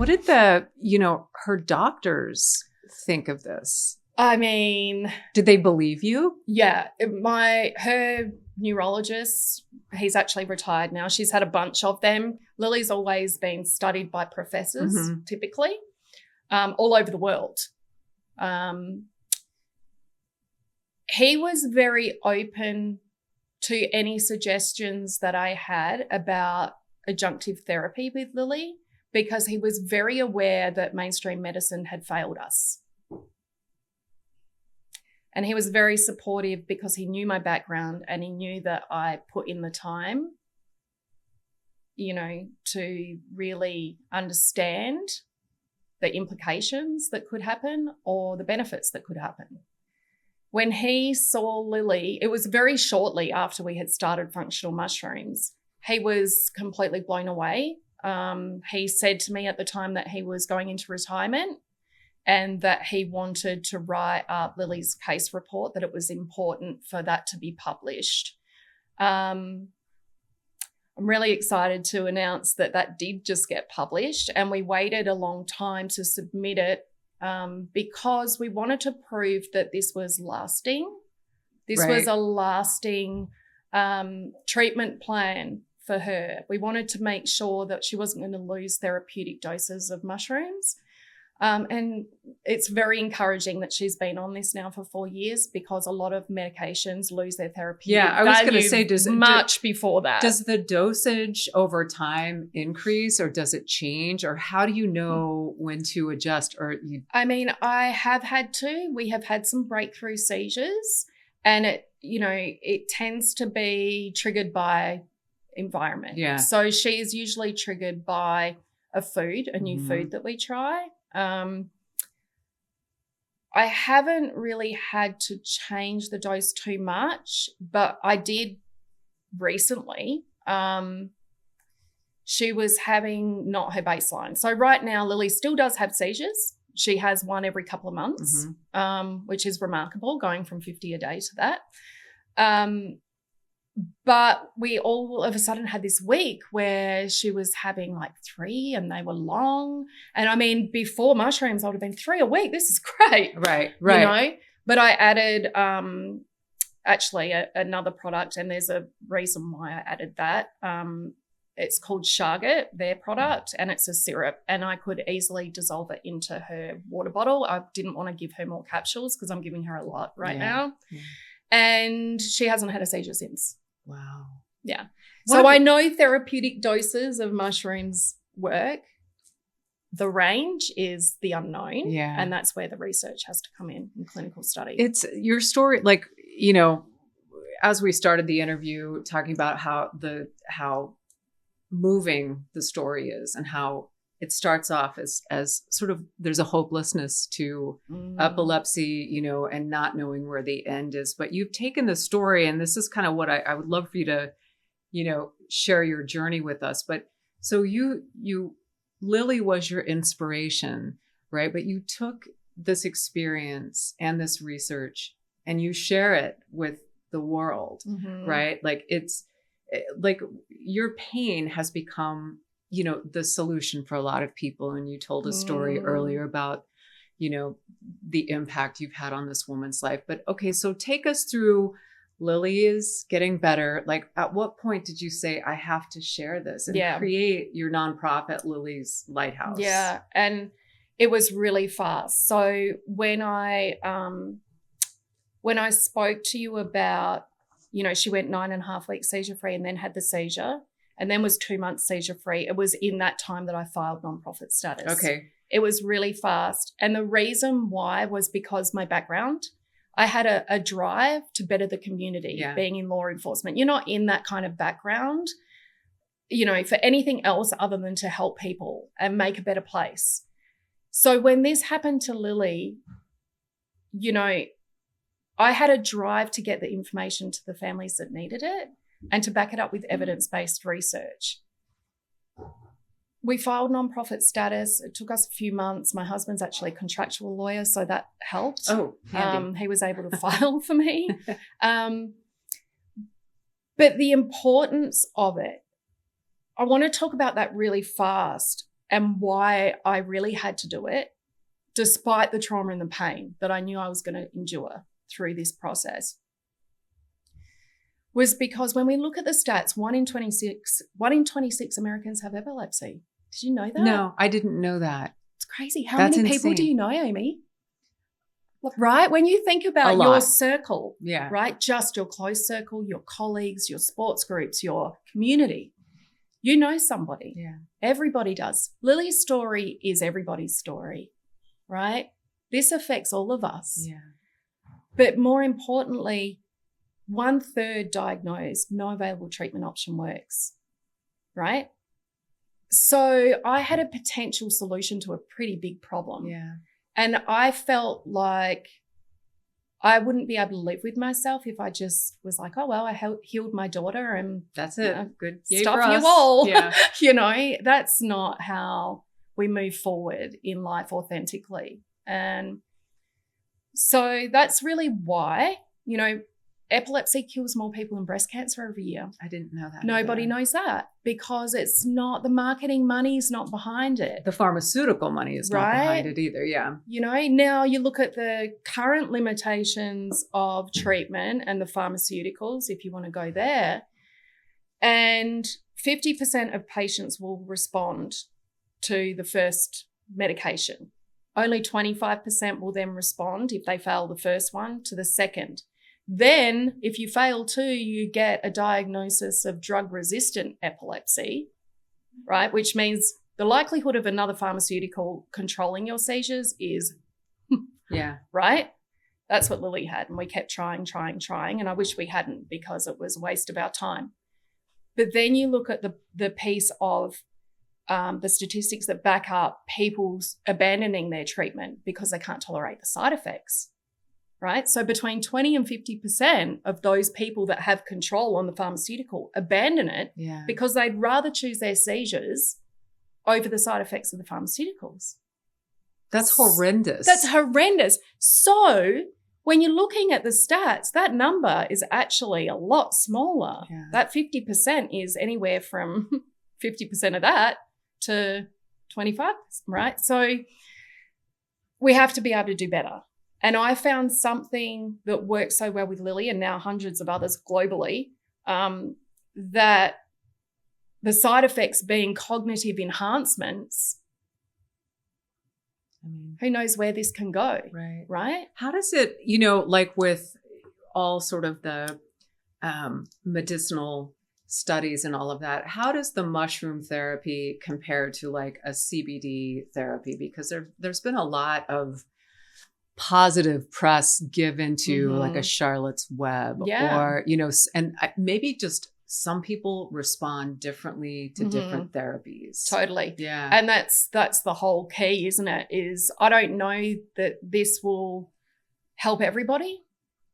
What did her doctors think of this? I mean, did they believe you? Yeah. Her neurologist, he's actually retired now. She's had a bunch of them. Lily's always been studied by professors, typically, all over the world. He was very open to any suggestions that I had about adjunctive therapy with Lilly, because he was very aware that mainstream medicine had failed us. And he was very supportive because he knew my background and he knew that I put in the time, to really understand the implications that could happen or the benefits that could happen. When he saw Lilly, it was very shortly after we had started functional mushrooms. He was completely blown away. He said to me at the time that he was going into retirement and that he wanted to write up Lily's case report, that it was important for that to be published. I'm really excited to announce that did just get published, and we waited a long time to submit it because we wanted to prove that this was lasting. This was a lasting treatment plan for her. We wanted to make sure that she wasn't going to lose therapeutic doses of mushrooms. And it's very encouraging that she's been on this now for 4 years, because a lot of medications lose their therapeutic value. I was going to say, much before that. Does the dosage over time increase, or does it change, or how do you know when to adjust? I have had to. We have had some breakthrough seizures, and it tends to be triggered by environment. Yeah. So she is usually triggered by a new food that we try. I haven't really had to change the dose too much, but I did recently. She was having not her baseline. So right now, Lily still does have seizures. She has one every couple of months, which is remarkable, going from 50 a day to that. But we all of a sudden had this week where she was having like 3 and they were long. And before mushrooms, I would have been 3 a week. This is great. Right. But I added actually another product, and there's a reason why I added that. It's called Chaga, their product, and it's a syrup. And I could easily dissolve it into her water bottle. I didn't want to give her more capsules because I'm giving her a lot now. Yeah. And she hasn't had a seizure since. Wow. Yeah. So I know therapeutic doses of mushrooms work. The range is the unknown. Yeah. And that's where the research has to come in clinical study. It's your story, as we started the interview talking about how moving the story is, and how it starts off as sort of, there's a hopelessness to epilepsy, and not knowing where the end is. But you've taken the story, and this is kind of what I would love for you to, share your journey with us. But so Lilly was your inspiration, right? But you took this experience and this research and you share it with the world, right? It's like your pain has become the solution for a lot of people. And you told a story earlier about, the impact you've had on this woman's life. But okay, so take us through, Lilly is getting better. At what point did you say, I have to share this and create your nonprofit, Lilly's Lighthouse? Yeah. And it was really fast. So when I spoke to you about, she went 9.5 weeks seizure free and then had the seizure, and then was 2 months seizure free. It was in that time that I filed nonprofit status. Okay. It was really fast. And the reason why was because my background, I had a drive to better the community, being in law enforcement. You're not in that kind of background, for anything else other than to help people and make a better place. So when this happened to Lilly, I had a drive to get the information to the families that needed it and to back it up with evidence-based research. We filed nonprofit status. It took us a few months. My husband's actually a contractual lawyer, so that helped. Oh, handy. He was able to file for me. But the importance of it, I want to talk about that really fast. and why I really had to do it, despite the trauma and the pain that I knew I was going to endure through this process, was because when we look at the stats, 1 in 26 Americans have epilepsy. Did you know that? No, I didn't know that. It's crazy. How That's many people insane. do you know, Amy? Right? When you think about your circle, Yeah. right? Just your close circle, your colleagues, your sports groups, your community, you know somebody. Yeah. Everybody does. Lily's story is everybody's story, right? This affects all of us. Yeah. But more importantly, 1/3 diagnosed, no available treatment option works, right? So I had a potential solution to a pretty big problem. Yeah. And I felt like I wouldn't be able to live with myself if I just was like, oh, well, I healed my daughter and that's it. Good. Yay stuff for us. you all. Yeah. You know, that's not how we move forward in life authentically. And so that's really why, you know, epilepsy kills more people than breast cancer every year. I didn't know that. Nobody either. knows that because it's not, the marketing money is not behind it. The pharmaceutical money is not behind it either. Yeah. You know, now you look at the current limitations of treatment and the pharmaceuticals, if you want to go there, and 50% of patients will respond to the first medication. Only 25% will then respond if they fail the first one to the second. Then, if you fail two, you get a diagnosis of drug-resistant epilepsy, right? Which means the likelihood of another pharmaceutical controlling your seizures is, right? That's what Lilly had, and we kept trying, and I wish we hadn't because it was a waste of our time. But then you look at the piece of the statistics that back up people's abandoning their treatment because they can't tolerate the side effects. Right? So between 20 and 50% of those people that have control on the pharmaceutical abandon it because they'd rather choose their seizures over the side effects of the pharmaceuticals. That's horrendous. That's horrendous. So when you're looking at the stats, that number is actually a lot smaller. Yeah. That 50% is anywhere from 50% of that to 25%, right? So we have to be able to do better. And I found something that works so well with Lilly and now hundreds of others globally, that the side effects being cognitive enhancements, who knows where this can go, right? How does it, you know, like with all sort of the medicinal studies and all of that, how does the mushroom therapy compare to like a CBD therapy? Because there's been a lot of positive press given to like a Charlotte's Web or, you know, and maybe just some people respond differently to different therapies. Totally. Yeah. And that's the whole key, isn't it? Is I don't know that this will help everybody.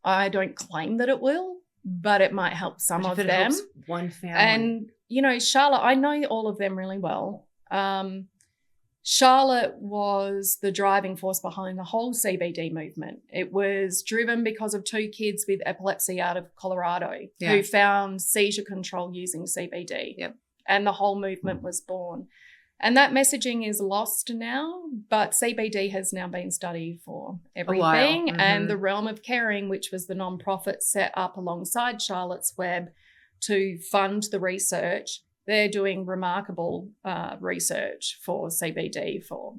I don't claim that it will, but it might help some of them. Helps one family. And, you know, Charlotte, I know all of them really well. Charlotte was the driving force behind the whole CBD movement. It was driven because of 2 kids with epilepsy out of Colorado who found seizure control using CBD. Yep. And the whole movement was born. And that messaging is lost now, but CBD has now been studied for everything. And the Realm of Caring, which was the nonprofit set up alongside Charlotte's Web to fund the research, they're doing remarkable research for CBD for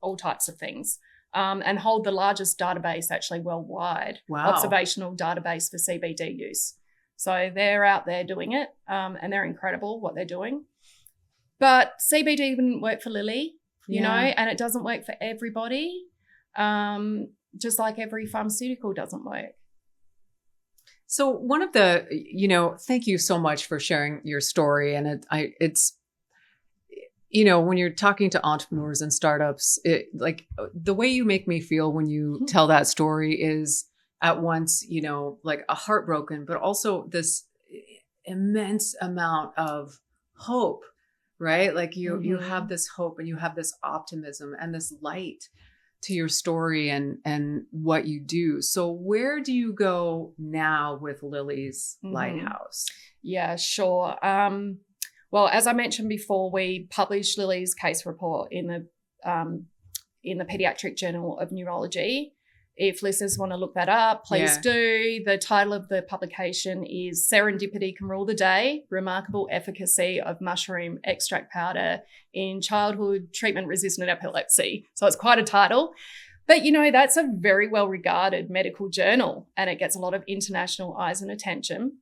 all types of things, and hold the largest database actually worldwide, observational database for CBD use. So they're out there doing it, and they're incredible what they're doing. But CBD didn't work for Lilly, you know, and it doesn't work for everybody, just like every pharmaceutical doesn't work. So one of the, you know, thank you so much for sharing your story. And it's, you know, when you're talking to entrepreneurs and startups, like the way you make me feel when you tell that story is at once, you know, like a heartbroken, but also this immense amount of hope, right? Like you have this hope and you have this optimism and this light to your story and what you do. So where do you go now with Lilly's Lighthouse? Yeah, sure. Well, as I mentioned before, we published Lilly's case report in the Pediatric Journal of Neurology. If listeners want to look that up, please do. The title of the publication is Serendipity Can Rule the Day, Remarkable Efficacy of Mushroom Extract Powder in Childhood Treatment-Resistant Epilepsy. So it's quite a title. But, that's a very well-regarded medical journal, and it gets a lot of international eyes and attention.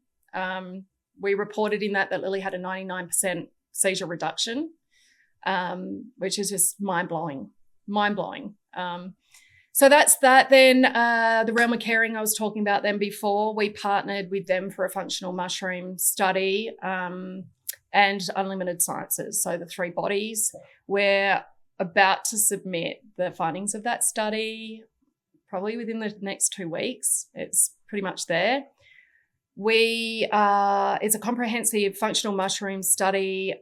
We reported in that Lilly had a 99% seizure reduction, which is just mind-blowing. So that's that. Then the Realm of Caring I was talking about them before, we partnered with them for a functional mushroom study and Unlimited Sciences. So the 3 bodies. We're about to submit the findings of that study probably within the next 2 weeks. It's pretty much there. It's a comprehensive functional mushroom study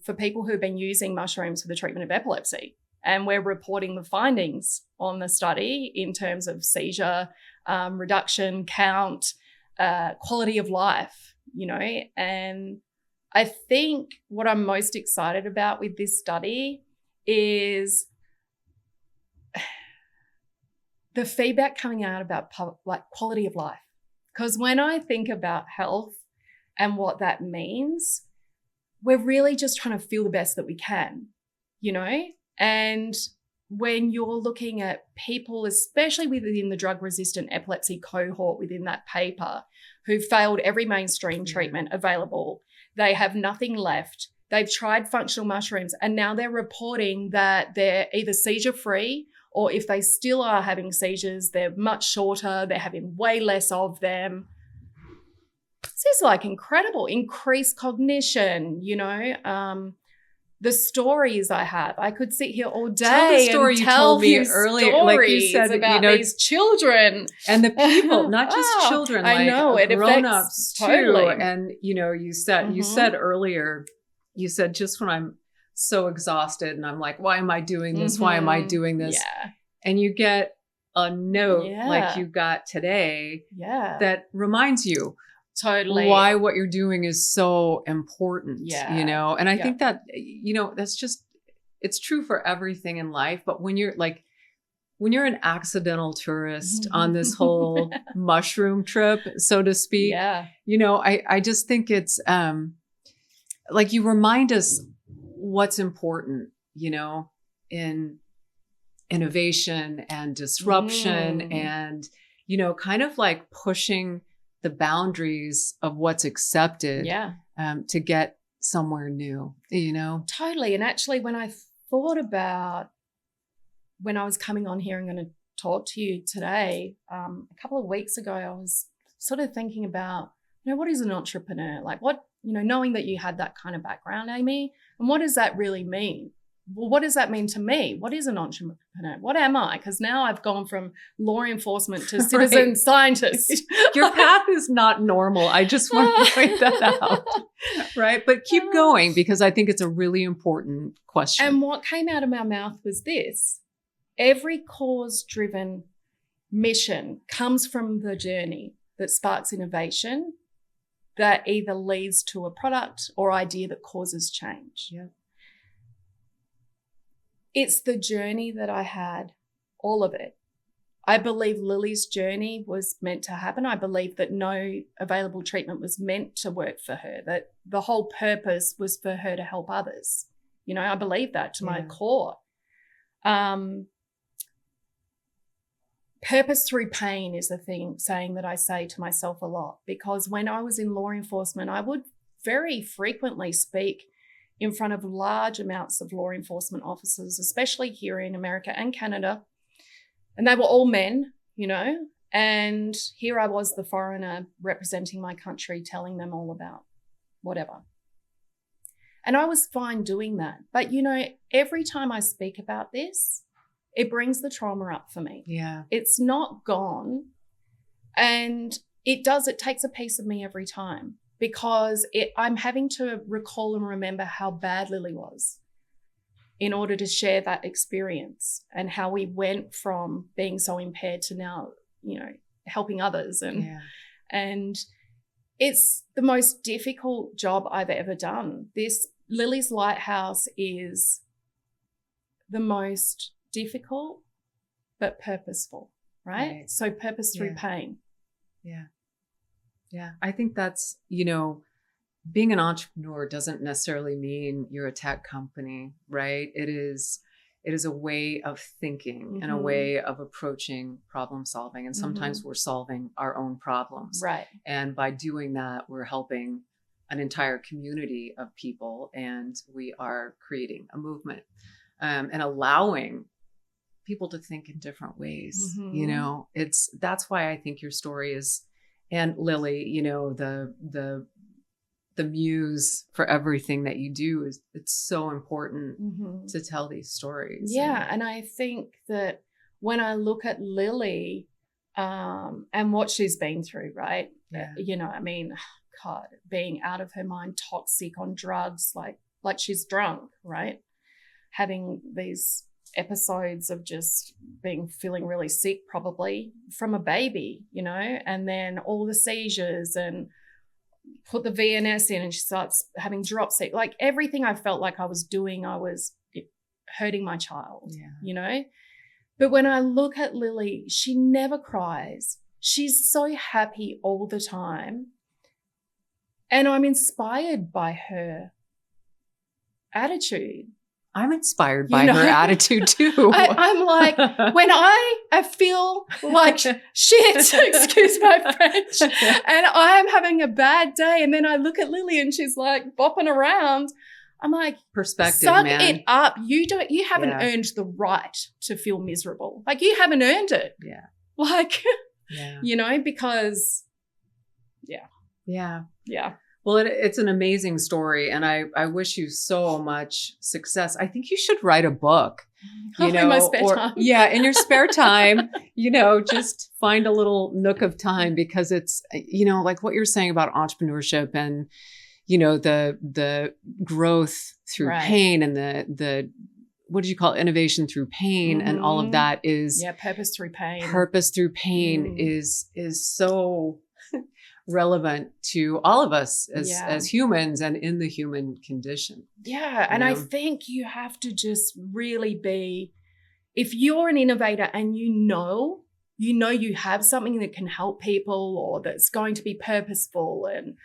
for people who've been using mushrooms for the treatment of epilepsy. And we're reporting the findings on the study in terms of seizure reduction, count, quality of life, And I think what I'm most excited about with this study is the feedback coming out about quality of life. Because when I think about health and what that means, we're really just trying to feel the best that we can, And when you're looking at people, especially within the drug-resistant epilepsy cohort within that paper, who failed every mainstream treatment available, they have nothing left. They've tried functional mushrooms, and now they're reporting that they're either seizure-free, or if they still are having seizures, they're much shorter, they're having way less of them. This is incredible. Increased cognition, the stories I have. I could sit here all day tell the story and you tell told me you earlier, stories like you said, about these children and the people, not just children, I know, it grown-ups too. Totally. And you said earlier, you said just when I'm so exhausted and I'm like, why am I doing this? Why am I doing this? Yeah. And you get a note like you got today that reminds you totally why what you're doing is so important, And I think that, that's just, it's true for everything in life. But when you're an accidental tourist on this whole mushroom trip, so to speak, I just think it's you remind us what's important, in innovation and disruption and, kind of pushing the boundaries of what's accepted to get somewhere new, Totally. And actually, when I thought about when I was coming on here and going to talk to you today, a couple of weeks ago, I was sort of thinking about, what is an entrepreneur? What, knowing that you had that kind of background, Amy, and what does that really mean? Well, what does that mean to me? What is an entrepreneur? What am I? Because now I've gone from law enforcement to citizen scientist. Your path is not normal. I just want to point that out. Right? But keep going, because I think it's a really important question. And what came out of my mouth was this. Every cause-driven mission comes from the journey that sparks innovation that either leads to a product or idea that causes change. Yeah. It's the journey that I had, all of it. I believe Lilly's journey was meant to happen. I believe that no available treatment was meant to work for her, that the whole purpose was for her to help others. I believe that to my core. Purpose through pain is the saying that I say to myself a lot, because when I was in law enforcement, I would very frequently speak in front of large amounts of law enforcement officers, especially here in America and Canada. And they were all men, and here I was, the foreigner, representing my country, telling them all about whatever. And I was fine doing that. But, every time I speak about this, it brings the trauma up for me. Yeah. It's not gone. And it takes a piece of me every time. Because I'm having to recall and remember how bad Lilly was in order to share that experience, and how we went from being so impaired to now, helping others. And it's the most difficult job I've ever done. This Lilly's Lighthouse is the most difficult but purposeful, right? So purpose through pain. Yeah. Yeah. I think that's, being an entrepreneur doesn't necessarily mean you're a tech company, right? It is a way of thinking and a way of approaching problem solving. And sometimes we're solving our own problems. Right. And by doing that, we're helping an entire community of people, and we are creating a movement and allowing people to think in different ways. That's why I think your story is, and Lilly, the muse for everything that you do it's so important to tell these stories. Yeah. And I think that when I look at Lilly and what she's been through, right? Yeah. I mean, God, being out of her mind, toxic on drugs, like she's drunk, right? Having these episodes of just feeling really sick, probably from a baby, and then all the seizures, and put the VNS in and she starts having dropsy. Like everything I felt like I was doing, I was hurting my child, But when I look at Lilly, she never cries. She's so happy all the time. And I'm inspired by her attitude. I'm inspired by her attitude too. I'm like, when I feel like shit, excuse my French, and I'm having a bad day, and then I look at Lilly and she's like bopping around, I'm like, perspective, suck man. it up. You haven't earned the right to feel miserable. Like you haven't earned it. Yeah. Like, because Yeah. Well, it's an amazing story, and I wish you so much success. I think you should write a book, in my spare time. Yeah, in your spare time, just find a little nook of time, because it's, like what you're saying about entrepreneurship and, the growth through pain, and the what did you call it? Innovation through pain, and all of that is purpose through pain. Purpose through pain is so relevant to all of us as humans and in the human condition. Yeah. And I think you have to just really be, if you're an innovator and you have something that can help people or that's going to be purposeful, and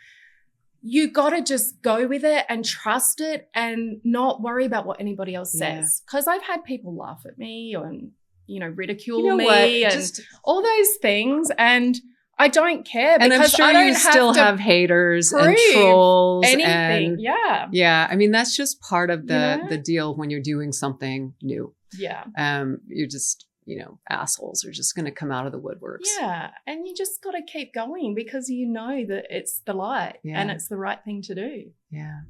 you got to just go with it and trust it and not worry about what anybody else says. Because I've had people laugh at me and, ridicule me and all those things. And I don't care, because and I'm sure I don't you still have haters and trolls. Anything. Yeah. I mean, that's just part of the deal when you're doing something new. Yeah. You're just, assholes are just going to come out of the woodworks. Yeah. And you just got to keep going, because that it's the light and it's the right thing to do. Yeah.